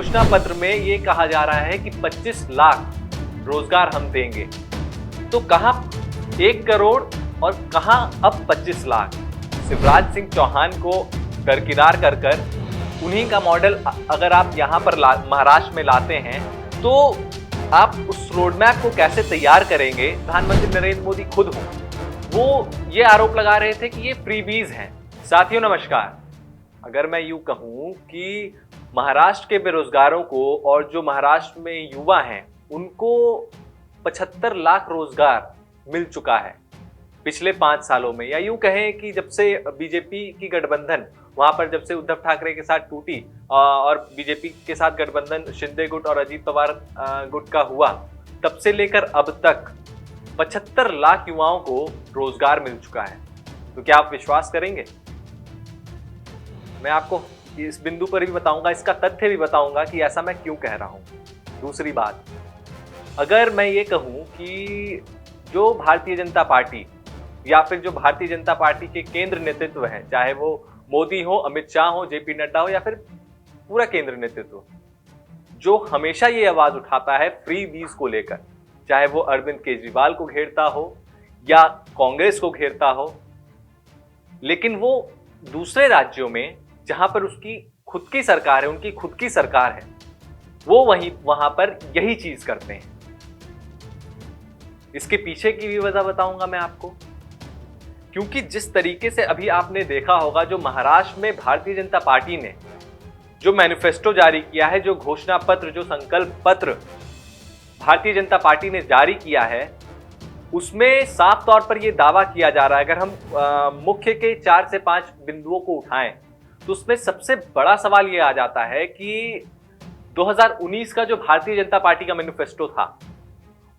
घोषणा पत्र में ये कहा जा रहा है कि 25 लाख रोजगार हम देंगे, तो कहां 1 करोड़ और कहां अब 25 लाख। शिवराज सिंह चौहान को दरकिनार कर उन्हीं का मॉडल अगर आप यहां पर महाराष्ट्र में लाते हैं, तो आप उस रोडमैप को कैसे तैयार करेंगे। प्रधानमंत्री नरेंद्र मोदी खुद हो, वो ये आरोप लगा रहे थे कि ये फ्रीबीज हैं। साथियों नमस्कार। अगर मैं यूं कहूं कि महाराष्ट्र के बेरोजगारों को और जो महाराष्ट्र में युवा हैं उनको 75 लाख रोजगार मिल चुका है पिछले 5 सालों में, या यूं कहें कि जब से बीजेपी की गठबंधन वहां पर जब से उद्धव ठाकरे के साथ टूटी और बीजेपी के साथ गठबंधन शिंदे गुट और अजीत पवार गुट का हुआ, तब से लेकर अब तक 75 लाख युवाओं को रोजगार मिल चुका है। तो क्या आप विश्वास करेंगे? मैं आपको इस बिंदु पर भी बताऊंगा, इसका तथ्य भी बताऊंगा कि ऐसा मैं क्यों कह रहा हूं। दूसरी बात, अगर मैं ये कहूं कि जो भारतीय जनता पार्टी या फिर जो भारतीय जनता पार्टी के केंद्र नेतृत्व है, चाहे वो मोदी हो, अमित शाह हो, जेपी नड्डा हो या फिर पूरा केंद्र नेतृत्व, जो हमेशा ये आवाज उठाता है फ्री बीज को लेकर, चाहे वो अरविंद केजरीवाल को घेरता हो या कांग्रेस को घेरता हो, लेकिन वो दूसरे राज्यों में जहां पर उसकी खुद की सरकार है, उनकी खुद की सरकार है, वो वहां पर यही चीज करते हैं। इसके पीछे की भी वजह बताऊंगा मैं आपको, क्योंकि जिस तरीके से अभी आपने देखा होगा, जो महाराष्ट्र में भारतीय जनता पार्टी ने जो मैनिफेस्टो जारी किया है, जो घोषणा पत्र, जो संकल्प पत्र भारतीय जनता पार्टी ने जारी किया है, उसमें साफ तौर पर यह दावा किया जा रहा है। अगर हम मुख्य के 4 से 5 बिंदुओं को उठाएं तो उसमें सबसे बड़ा सवाल यह आ जाता है कि 2019 का जो भारतीय जनता पार्टी का मैनिफेस्टो था,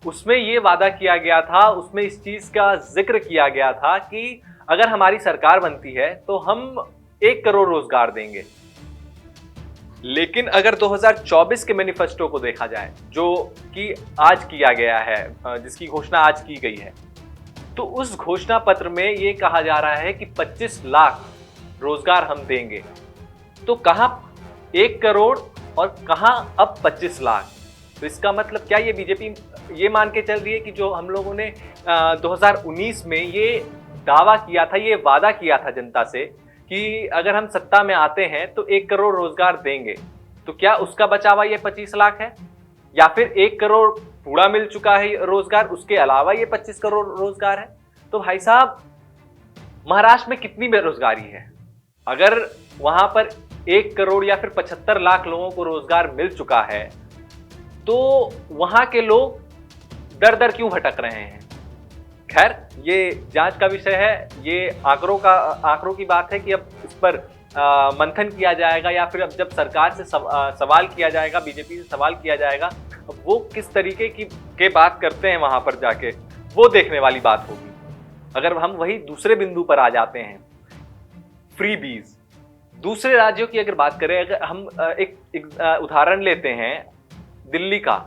उसमें यह वादा किया गया था, उसमें इस चीज का जिक्र किया गया था कि अगर हमारी सरकार बनती है तो हम 1 करोड़ रोजगार देंगे। लेकिन अगर 2024 के मैनिफेस्टो को देखा जाए, जो कि आज किया गया है, जिसकी घोषणा आज की गई है, तो उस घोषणा पत्र में यह कहा जा रहा है कि 25 लाख रोजगार हम देंगे। तो कहां 1 करोड़ और कहां अब 25 लाख। तो इसका मतलब क्या ये बीजेपी ये मान के चल रही है कि जो हम लोगों ने 2019 में ये दावा किया था, ये वादा किया था जनता से कि अगर हम सत्ता में आते हैं तो 1 करोड़ रोजगार देंगे, तो क्या उसका बचा हुआ ये 25 लाख है, या फिर 1 करोड़ पूरा मिल चुका है रोजगार, उसके अलावा ये 25 करोड़ रोजगार है? तो भाई साहब, महाराष्ट्र में कितनी बेरोजगारी है? अगर वहां पर 1 करोड़ या फिर 75 लाख लोगों को रोजगार मिल चुका है, तो वहां के लोग दर दर क्यों भटक रहे हैं? खैर, ये जांच का विषय है, ये आंकड़ों की बात है कि अब इस पर मंथन किया जाएगा, या फिर अब जब सरकार से सवाल किया जाएगा, बीजेपी से सवाल किया जाएगा, वो किस तरीके की बात करते हैं वहां पर जाके, वो देखने वाली बात होगी। अगर हम वही दूसरे बिंदु पर आ जाते हैं, फ्री बीज, दूसरे राज्यों की अगर बात करें, अगर हम एक उदाहरण लेते हैं दिल्ली का,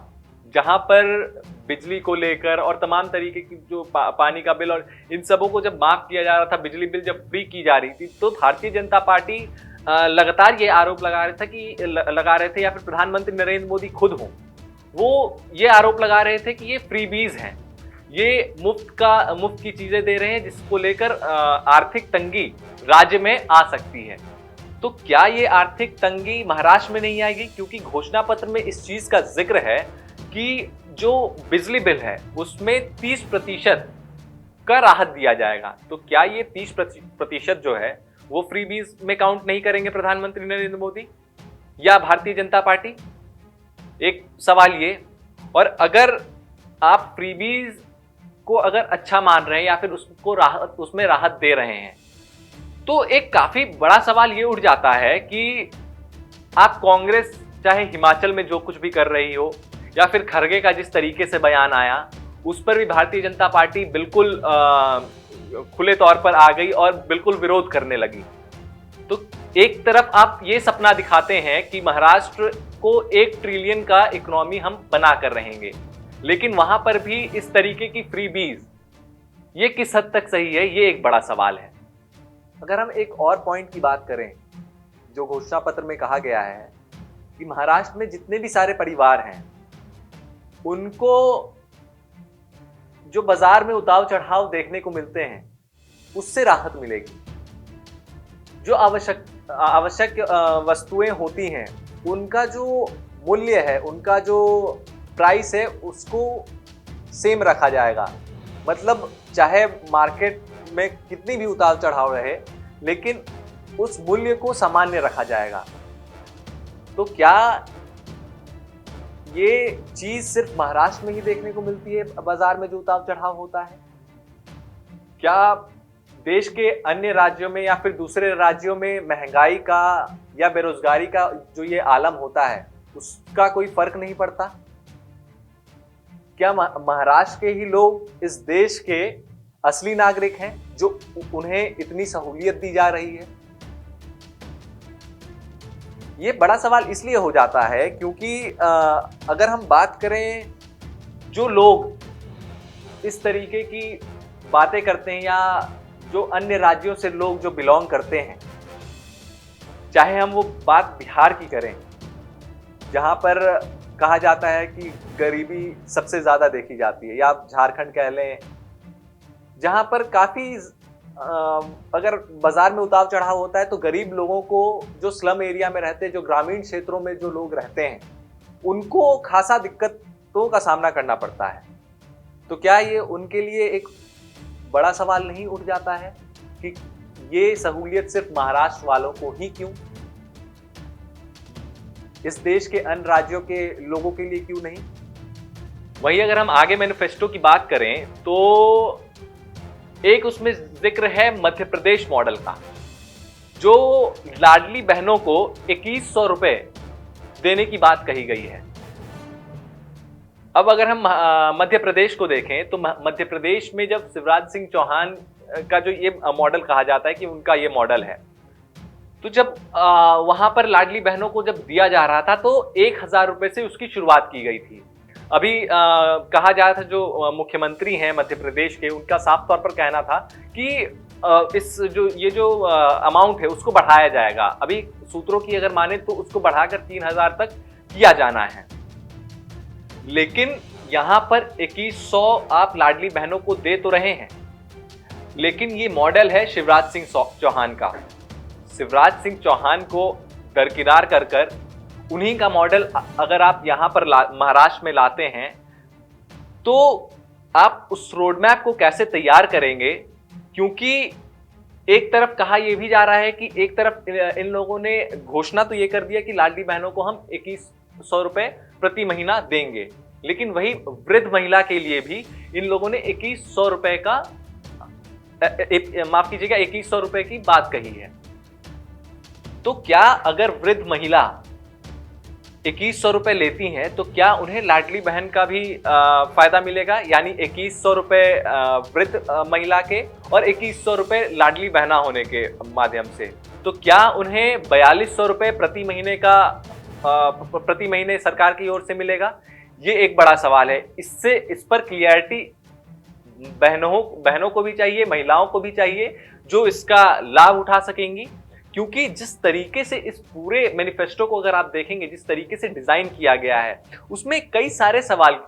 जहां पर बिजली को लेकर और तमाम तरीके की जो पानी का बिल और इन सबों को जब माफ किया जा रहा था, बिजली बिल जब फ्री की जा रही थी, तो भारतीय जनता पार्टी लगातार ये आरोप लगा रहे थे या फिर प्रधानमंत्री नरेंद्र मोदी खुद हो, वो ये आरोप लगा रहे थे कि ये फ्रीबीज हैं, ये मुफ्त की चीजें दे रहे हैं, जिसको लेकर आर्थिक तंगी राज्य में आ सकती है। तो क्या ये आर्थिक तंगी महाराष्ट्र में नहीं आएगी? क्योंकि घोषणा पत्र में इस चीज का जिक्र है कि जो बिजली बिल है उसमें 30% का राहत दिया जाएगा। तो क्या ये 30% जो है वो फ्रीबीज में काउंट नहीं करेंगे प्रधानमंत्री नरेंद्र मोदी या भारतीय जनता पार्टी? एक सवाल ये। और अगर आप फ्रीबीज को अगर अच्छा मान रहे हैं या फिर उसमें राहत दे रहे हैं, तो एक काफी बड़ा सवाल ये उठ जाता है कि आप कांग्रेस चाहे हिमाचल में जो कुछ भी कर रही हो, या फिर खरगे का जिस तरीके से बयान आया, उस पर भी भारतीय जनता पार्टी बिल्कुल खुले तौर पर आ गई और बिल्कुल विरोध करने लगी। तो एक तरफ आप ये सपना दिखाते हैं कि महाराष्ट्र को 1 ट्रिलियन का इकोनॉमी हम बना कर रहेंगे, लेकिन वहां पर भी इस तरीके की फ्रीबीज ये किस हद तक सही है, ये एक बड़ा सवाल है। अगर हम एक और पॉइंट की बात करें, जो घोषणा पत्र में कहा गया है कि महाराष्ट्र में जितने भी सारे परिवार हैं उनको जो बाजार में उतार चढ़ाव देखने को मिलते हैं उससे राहत मिलेगी। जो आवश्यक वस्तुएं होती हैं उनका जो मूल्य है, उनका जो प्राइस है उसको सेम रखा जाएगा। मतलब चाहे मार्केट में कितनी भी उतार चढ़ाव रहे लेकिन उस मूल्य को सामान्य रखा जाएगा। तो क्या ये चीज सिर्फ महाराष्ट्र में ही देखने को मिलती है, बाजार में जो उतार चढ़ाव होता है? क्या देश के अन्य राज्यों में या फिर दूसरे राज्यों में महंगाई का या बेरोजगारी का जो ये आलम होता है उसका कोई फर्क नहीं पड़ता? क्या महाराष्ट्र के ही लोग इस देश के असली नागरिक हैं जो उन्हें इतनी सहूलियत दी जा रही है? ये बड़ा सवाल इसलिए हो जाता है क्योंकि अगर हम बात करें जो लोग इस तरीके की बातें करते हैं या जो अन्य राज्यों से लोग जो बिलोंग करते हैं, चाहे हम वो बात बिहार की करें जहां पर कहा जाता है कि गरीबी सबसे ज्यादा देखी जाती है, या आप झारखंड कह लें जहां पर काफी अगर बाजार में उतार चढ़ाव होता है तो गरीब लोगों को, जो स्लम एरिया में रहते हैं, जो ग्रामीण क्षेत्रों में जो लोग रहते हैं, उनको खासा दिक्कतों का सामना करना पड़ता है। तो क्या ये उनके लिए एक बड़ा सवाल नहीं उठ जाता है कि ये सहूलियत सिर्फ महाराष्ट्र वालों को ही क्यों, इस देश के अन्य राज्यों के लोगों के लिए क्यों नहीं? वहीं अगर हम आगे मैनिफेस्टो की बात करें तो एक उसमें जिक्र है मध्य प्रदेश मॉडल का, जो लाडली बहनों को 2100 रुपए देने की बात कही गई है। अब अगर हम मध्य प्रदेश को देखें तो मध्य प्रदेश में जब शिवराज सिंह चौहान का जो ये मॉडल कहा जाता है कि उनका ये मॉडल है, तो जब वहां पर लाडली बहनों को जब दिया जा रहा था तो 1000 रुपए से उसकी शुरुआत की गई थी। अभी कहा जा रहा था जो मुख्यमंत्री हैं मध्य प्रदेश के, उनका साफ तौर पर कहना था कि इस जो अमाउंट है उसको बढ़ाया जाएगा। अभी सूत्रों की अगर माने तो उसको बढ़ाकर 3000 तक किया जाना है। लेकिन यहां पर 2100 आप लाडली बहनों को दे तो रहे हैं, लेकिन ये मॉडल है शिवराज सिंह चौहान का। शिवराज सिंह चौहान को दरकिनार कर कर उन्हीं का मॉडल अगर आप यहां पर महाराष्ट्र में लाते हैं तो आप उस रोड मैप को कैसे तैयार करेंगे? क्योंकि एक तरफ कहा यह भी जा रहा है कि एक तरफ इन लोगों ने घोषणा तो ये कर दिया कि लाडली बहनों को हम 2100 रुपए प्रति महीना देंगे, लेकिन वही वृद्ध महिला के लिए भी इन लोगों ने 2100 रुपए का माफ कीजिएगा 2100 रुपए की बात कही है। तो क्या अगर वृद्ध महिला 2100 रुपए लेती हैं तो क्या उन्हें लाडली बहन का भी फायदा मिलेगा? यानी 2100 रुपए वृद्ध महिला के और 2100 रुपए लाडली बहना होने के माध्यम से, तो क्या उन्हें 4200 रुपए प्रति महीने का प्रति महीने सरकार की ओर से मिलेगा? ये एक बड़ा सवाल है। इस पर क्लियरिटी बहनों को भी चाहिए, महिलाओं को भी चाहिए जो इसका लाभ उठा सकेंगी। क्योंकि जिस तरीके से इस पूरे मैनिफेस्टो को अगर आप देखेंगे, जिस तरीके से डिजाइन किया गया है, उसमें कई सारे सवाल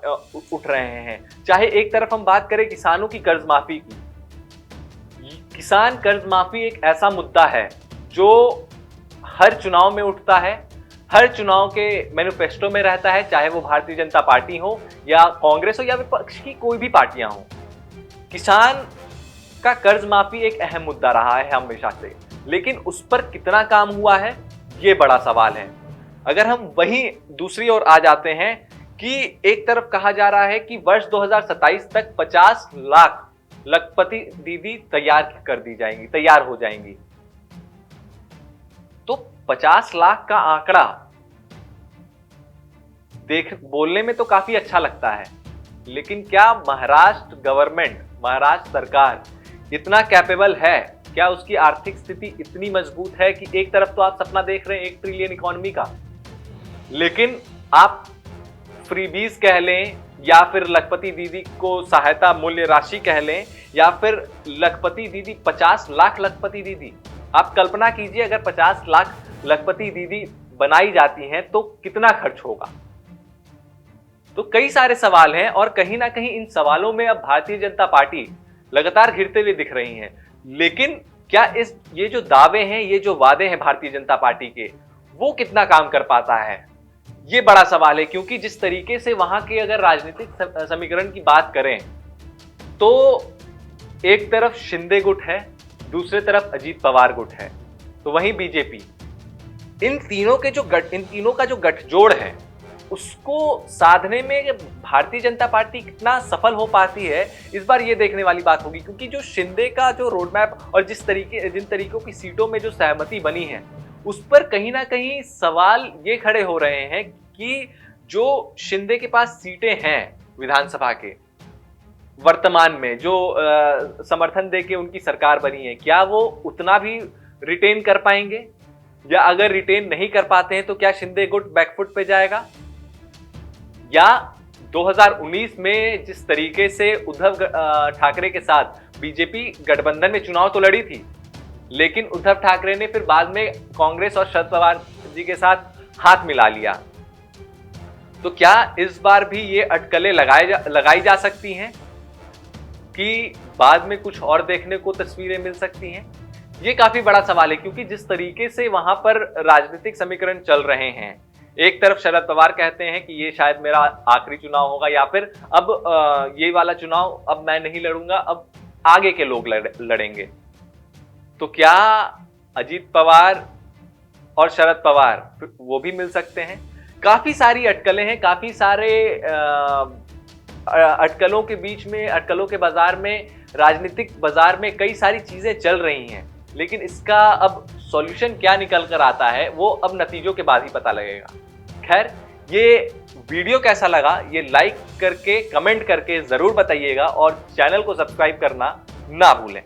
उठ रहे हैं। चाहे एक तरफ हम बात करें किसानों की कर्ज माफी की, किसान कर्ज माफी एक ऐसा मुद्दा है जो हर चुनाव में उठता है, हर चुनाव के मैनिफेस्टो में रहता है, चाहे वो भारतीय जनता पार्टी हो या कांग्रेस हो या विपक्ष की कोई भी पार्टियां हो। किसान का कर्ज माफी एक अहम मुद्दा रहा है हमेशा से, लेकिन उस पर कितना काम हुआ है ये बड़ा सवाल है। अगर हम वहीं दूसरी ओर आ जाते हैं कि एक तरफ कहा जा रहा है कि वर्ष 2027 तक 50 लाख लखपति दीदी तैयार हो जाएंगी, तो 50 लाख का आंकड़ा बोलने में तो काफी अच्छा लगता है, लेकिन क्या महाराष्ट्र गवर्नमेंट, महाराष्ट्र सरकार इतना कैपेबल है? क्या उसकी आर्थिक स्थिति इतनी मजबूत है कि एक तरफ तो आप सपना देख रहे हैं 1 ट्रिलियन इकोनॉमी का, लेकिन आप फ्रीबीज कह लें या फिर लखपति दीदी को सहायता मूल्य राशि कह लें या फिर लखपति दीदी 50 लाख लखपति दीदी, आप कल्पना कीजिए अगर 50 लाख लखपति दीदी बनाई जाती हैं तो कितना खर्च होगा। तो कई सारे सवाल हैं और कहीं ना कहीं इन सवालों में अब भारतीय जनता पार्टी लगातार घिरते हुए दिख रही हैं। लेकिन क्या ये जो दावे हैं, ये जो वादे हैं भारतीय जनता पार्टी के, वो कितना काम कर पाता है, ये बड़ा सवाल है। क्योंकि जिस तरीके से वहां के अगर राजनीतिक समीकरण की बात करें तो एक तरफ शिंदे गुट है, दूसरे तरफ अजीत पवार गुट है, तो वहीं बीजेपी। इन तीनों का जो गठजोड़ है उसको साधने में भारतीय जनता पार्टी कितना सफल हो पाती है, इस बार ये देखने वाली बात होगी। क्योंकि जो शिंदे का जो रोड मैप और जिन तरीकों की सीटों में जो सहमति बनी है, उस पर कहीं ना कहीं सवाल ये खड़े हो रहे हैं कि जो शिंदे के पास सीटें हैं विधानसभा के वर्तमान में, जो समर्थन देके उनकी सरकार बनी है, क्या वो उतना भी रिटेन कर पाएंगे, या अगर रिटेन नहीं कर पाते हैं तो क्या शिंदे गुट बैकफुट पे जाएगा। या 2019 में जिस तरीके से उद्धव ठाकरे के साथ बीजेपी गठबंधन में चुनाव तो लड़ी थी, लेकिन उद्धव ठाकरे ने फिर बाद में कांग्रेस और शरद पवार जी के साथ हाथ मिला लिया। तो क्या इस बार भी ये अटकलें लगाई जा सकती हैं कि बाद में कुछ और देखने को तस्वीरें मिल सकती हैं? ये काफी बड़ा सवाल है। क्योंकि जिस तरीके से वहां पर राजनीतिक समीकरण चल रहे हैं, एक तरफ शरद पवार कहते हैं कि ये शायद मेरा आखिरी चुनाव होगा, या फिर अब ये वाला चुनाव अब मैं नहीं लड़ूंगा, अब आगे के लोग लड़ेंगे। तो क्या अजीत पवार और शरद पवार वो भी मिल सकते हैं? काफी सारी अटकलें हैं, काफी सारे अटकलों के बीच में, अटकलों के बाजार में, राजनीतिक बाजार में कई सारी चीजें चल रही हैं। लेकिन इसका अब सॉल्यूशन क्या निकल कर आता है वो अब नतीजों के बाद ही पता लगेगा। खैर, ये वीडियो कैसा लगा ये लाइक करके, कमेंट करके जरूर बताइएगा और चैनल को सब्सक्राइब करना ना भूलें।